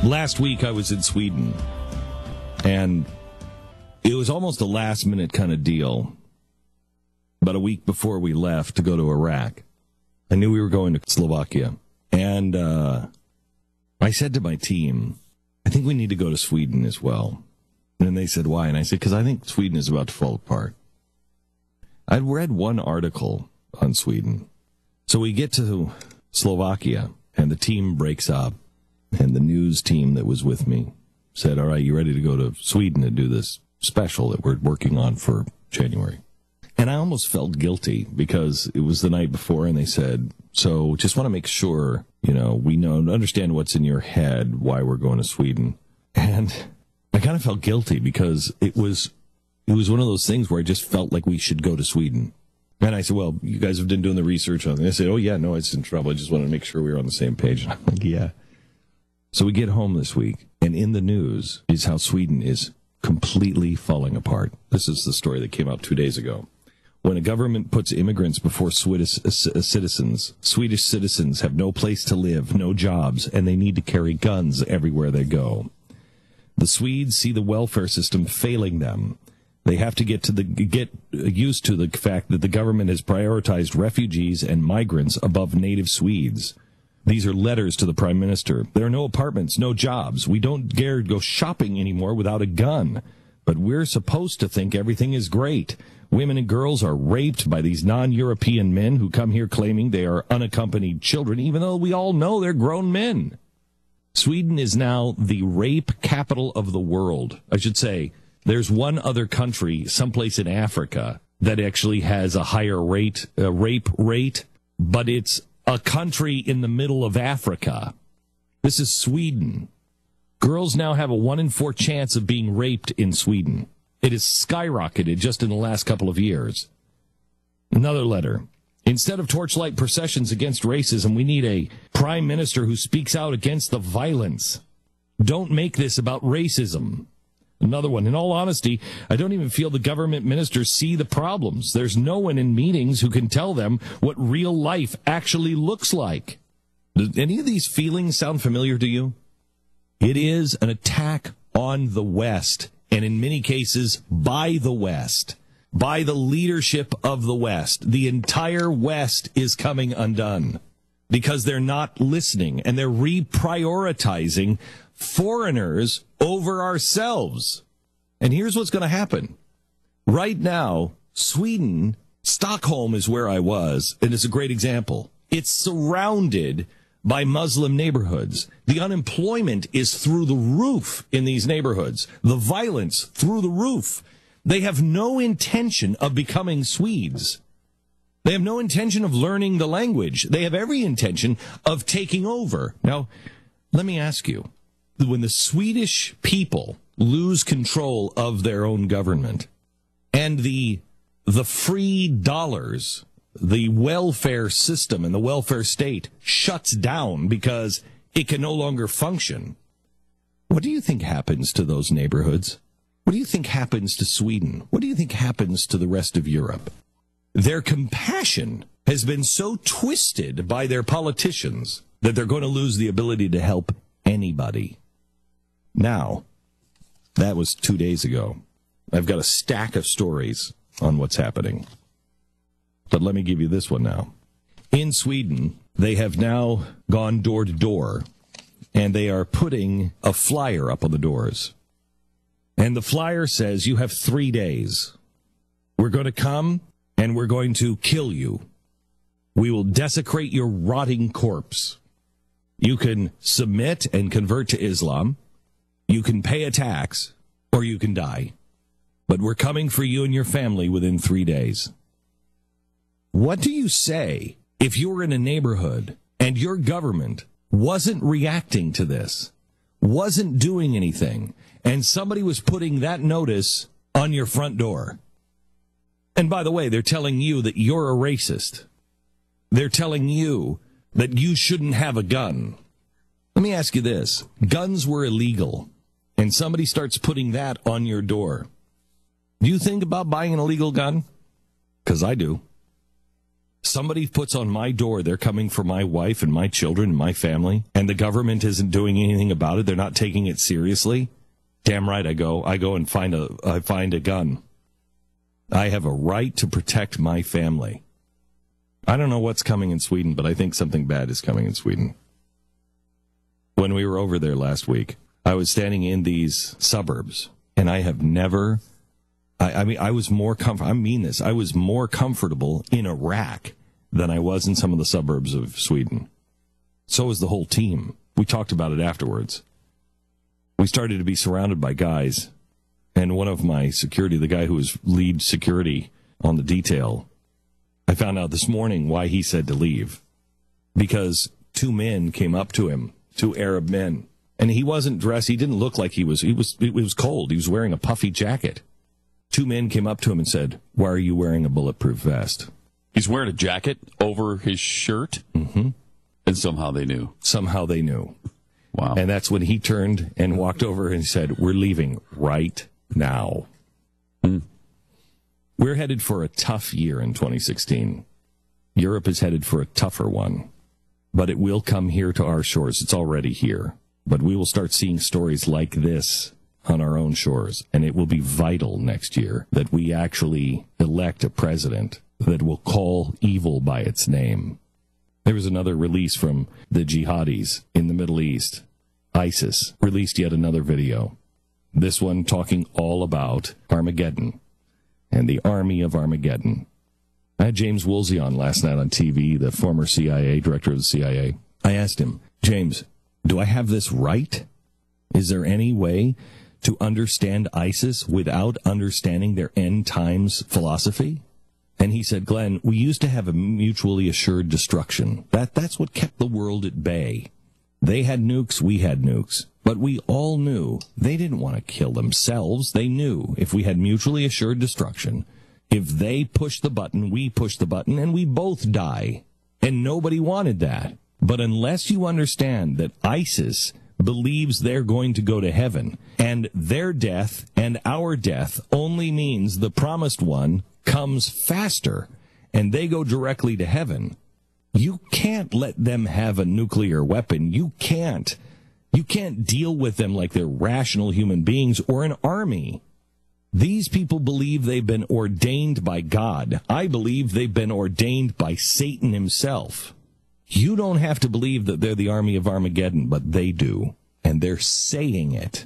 Last week I was in Sweden, and it was almost a last-minute kind of deal. About a week before we left to go to Iraq, I knew we were going to Slovakia, and I said to my team, I think we need to go to Sweden as well. And they said, why? And I said, because I think Sweden is about to fall apart. I'd read one article on Sweden. So we get to Slovakia, and the team breaks up. And the news team that was with me said, all right, you ready to go to Sweden to do this special that we're working on for January? And I almost felt guilty because it was the night before, and they said, so just want to make sure, we understand what's in your head, why we're going to Sweden. And I kind of felt guilty because it was one of those things where I just felt like we should go to Sweden. And I said, well, you guys have been doing the research on it. They said, oh, yeah, no, it's in trouble. I just wanted to make sure we were on the same page. And I'm like, yeah. So we get home this week, and in the news is how Sweden is completely falling apart. This is the story that came out 2 days ago. When a government puts immigrants before Swedish citizens have no place to live, no jobs, and they need to carry guns everywhere they go. The Swedes see the welfare system failing them. They have to get used to the fact that the government has prioritized refugees and migrants above native Swedes. These are letters to the Prime Minister. There are no apartments, no jobs. We don't dare go shopping anymore without a gun. But we're supposed to think everything is great. Women and girls are raped by these non-European men who come here claiming they are unaccompanied children, even though we all know they're grown men. Sweden is now the rape capital of the world. I should say, there's one other country, someplace in Africa, that actually has a higher rape rate, but it's a country in the middle of Africa. This is Sweden. Girls now have a 1 in 4 chance of being raped in Sweden. It has skyrocketed just in the last couple of years. Another letter. Instead of torchlight processions against racism, we need a prime minister who speaks out against the violence. Don't make this about racism. Another one. In all honesty, I don't even feel the government ministers see the problems. There's no one in meetings who can tell them what real life actually looks like. Does any of these feelings sound familiar to you? It is an attack on the West, and in many cases, by the West, by the leadership of the West. The entire West is coming undone because they're not listening, and they're reprioritizing foreigners over ourselves. And here's what's going to happen. Right now, Sweden, Stockholm is where I was, and it's a great example. It's surrounded by Muslim neighborhoods. The unemployment is through the roof in these neighborhoods. The violence through the roof. They have no intention of becoming Swedes. They have no intention of learning the language. They have every intention of taking over. Now, let me ask you, when the Swedish people lose control of their own government and the free dollars, the welfare system and the welfare state shuts down because it can no longer function, what do you think happens to those neighborhoods? What do you think happens to Sweden? What do you think happens to the rest of Europe? Their compassion has been so twisted by their politicians that they're going to lose the ability to help anybody. Now, that was 2 days ago. I've got a stack of stories on what's happening. But let me give you this one now. In Sweden, they have now gone door to door, and they are putting a flyer up on the doors. And the flyer says, you have 3 days. We're going to come, and we're going to kill you. We will desecrate your rotting corpse. You can submit and convert to Islam. You can pay a tax, or you can die. But we're coming for you and your family within 3 days. What do you say if you were in a neighborhood and your government wasn't reacting to this, wasn't doing anything, and somebody was putting that notice on your front door? And by the way, they're telling you that you're a racist. They're telling you that you shouldn't have a gun. Let me ask you this. Guns were illegal, and somebody starts putting that on your door. Do you think about buying an illegal gun? Because I do. Somebody puts on my door, they're coming for my wife and my children and my family, and the government isn't doing anything about it. They're not taking it seriously. Damn right I go and find a gun. I have a right to protect my family. I don't know what's coming in Sweden, but I think something bad is coming in Sweden. When we were over there last week, I was standing in these suburbs, and I have never... I was more I mean this. I was more comfortable in Iraq than I was in some of the suburbs of Sweden. So was the whole team. We talked about it afterwards. We started to be surrounded by guys, and one of my security, the guy who was lead security on the detail, I found out this morning why he said to leave. Because two men came up to him, two Arab men, and he wasn't dressed. He didn't look like it was cold. He was wearing a puffy jacket. Two men came up to him and said, "Why are you wearing a bulletproof vest?" He's wearing a jacket over his shirt? Mm-hmm. And somehow they knew. Somehow they knew. Wow. And that's when he turned and walked over and said, "We're leaving right now." We're headed for a tough year in 2016. Europe is headed for a tougher one. But it will come here to our shores. It's already here. But we will start seeing stories like this on our own shores, and it will be vital next year that we actually elect a president that will call evil by its name. There was another release from the jihadis in the Middle East. ISIS released yet another video. This one talking all about Armageddon and the army of Armageddon. I had James Woolsey on last night on TV, the former CIA, director of the CIA. I asked him, "James, do I have this right? Is there any way to understand ISIS without understanding their end times philosophy?" And he said, "Glenn, we used to have a mutually assured destruction. That's what kept the world at bay. They had nukes, we had nukes. But we all knew they didn't want to kill themselves. They knew if we had mutually assured destruction, if they push the button, we push the button, and we both die. And nobody wanted that. But unless you understand that ISIS believes they're going to go to heaven, and their death and our death only means the promised one comes faster, and they go directly to heaven, you can't let them have a nuclear weapon. You can't deal with them like they're rational human beings or an army. These people believe they've been ordained by God. I believe they've been ordained by Satan himself. You don't have to believe that they're the army of Armageddon, but they do. And they're saying it.